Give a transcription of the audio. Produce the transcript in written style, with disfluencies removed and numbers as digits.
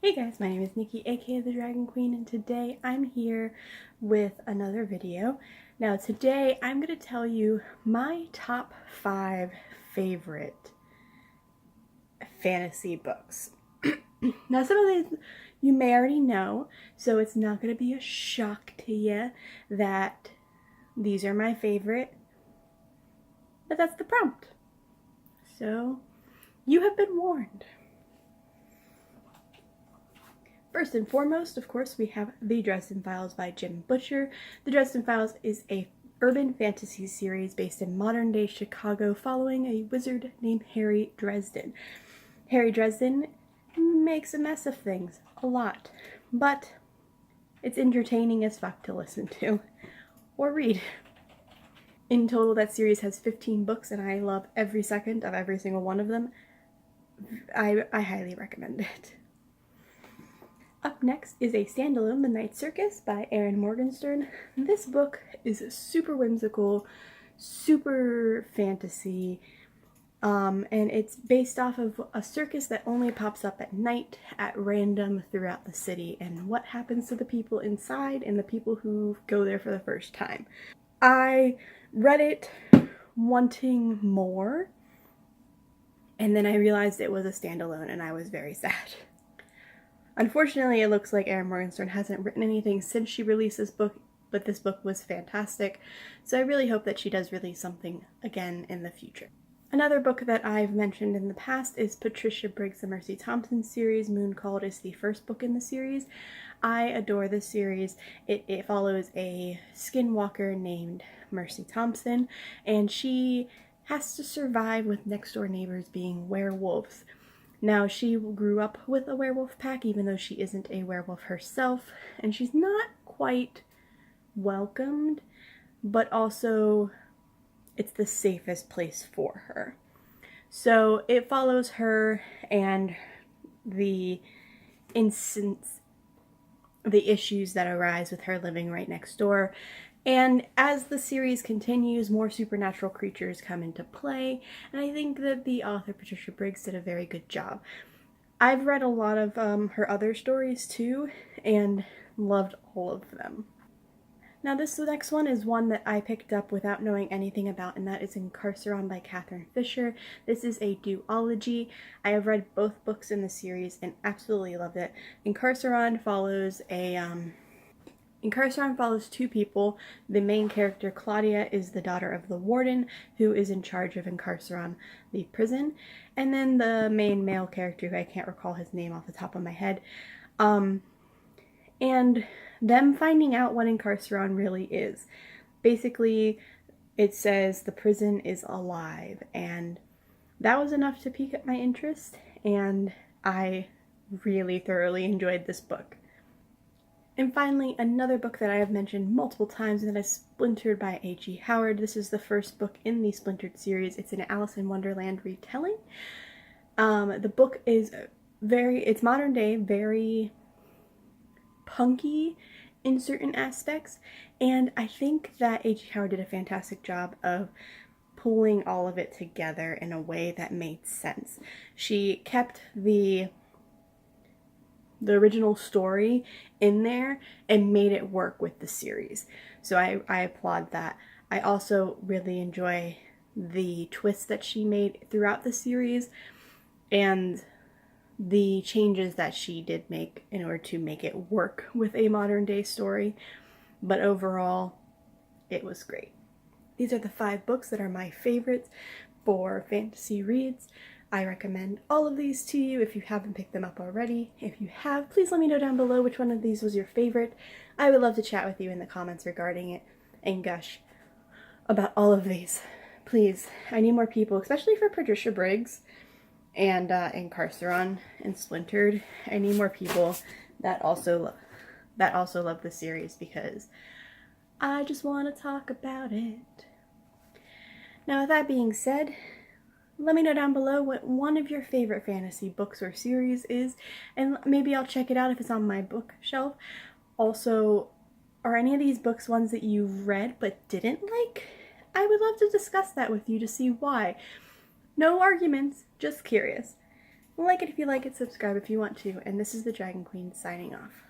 Hey guys, my name is Nikki, aka the Dragon Queen, and today I'm here with another video. Now today I'm going to tell you my top 5 favorite fantasy books. Now some of these you may already know, so it's not going to be a shock to you that these are my favorite, but that's the prompt. So you have been warned. First and foremost, of course, we have The Dresden Files by Jim Butcher. The Dresden Files is a urban fantasy series based in modern-day Chicago following a wizard named Harry Dresden. Harry Dresden makes a mess of things, a lot, but it's entertaining as fuck to listen to or read. In total, that series has 15 books, and I love every second of every single one of them. I highly recommend it. Up next is a standalone, The Night Circus by Erin Morgenstern. This book is super whimsical, super fantasy, and it's based off of a circus that only pops up at night at random throughout the city, and what happens to the people inside and the people who go there for the first time. I read it wanting more, and then I realized it was a standalone, and I was very sad. Unfortunately, it looks like Erin Morgenstern hasn't written anything since she released this book, but this book was fantastic, so I really hope that she does release something again in the future. Another book that I've mentioned in the past is Patricia Briggs' The Mercy Thompson series. Moon Called is the first book in the series. I adore this series. It follows a skinwalker named Mercy Thompson, and she has to survive with next-door neighbors being werewolves. Now, she grew up with a werewolf pack, even though she isn't a werewolf herself, and she's not quite welcomed, but also it's the safest place for her. So it follows her and the issues that arise with her living right next door. And as the series continues, more supernatural creatures come into play, and I think that the author, Patricia Briggs, did a very good job. I've read a lot of her other stories too, and loved all of them. Now the next one is one that I picked up without knowing anything about, and that is in Carceron by Catherine Fisher. This is a duology. I have read both books in the series and absolutely loved it. Carceron follows two people. The main character, Claudia, is the daughter of the warden, who is in charge of Carceron, the prison. And then the main male character, who I can't recall his name off the top of my head. And them finding out what Carceron really is. Basically, it says the prison is alive, and that was enough to pique up my interest, and I really thoroughly enjoyed this book. And finally, another book that I have mentioned multiple times, and that is Splintered by A.G. Howard. This is the first book in the Splintered series. It's an Alice in Wonderland retelling. The book is it's modern day, very punky in certain aspects, and I think that A.G. Howard did a fantastic job of pulling all of it together in a way that made sense. She kept the original story in there and made it work with the series. So I applaud that. I also really enjoy the twists that she made throughout the series and the changes that she did make in order to make it work with a modern day story. But overall, it was great. These are the 5 books that are my favorites for fantasy reads. I recommend all of these to you if you haven't picked them up already. If you have, please let me know down below which one of these was your favorite. I would love to chat with you in the comments regarding it and gush about all of these. Please, I need more people, especially for Patricia Briggs and Carceron and Splintered. I need more people that also love the series, because I just want to talk about it. Now, with that being said, let me know down below what one of your favorite fantasy books or series is, and maybe I'll check it out if it's on my bookshelf. Also, are any of these books ones that you've read but didn't like? I would love to discuss that with you to see why. No arguments, just curious. Like it if you like it, subscribe if you want to, and this is the Dragon Queen signing off.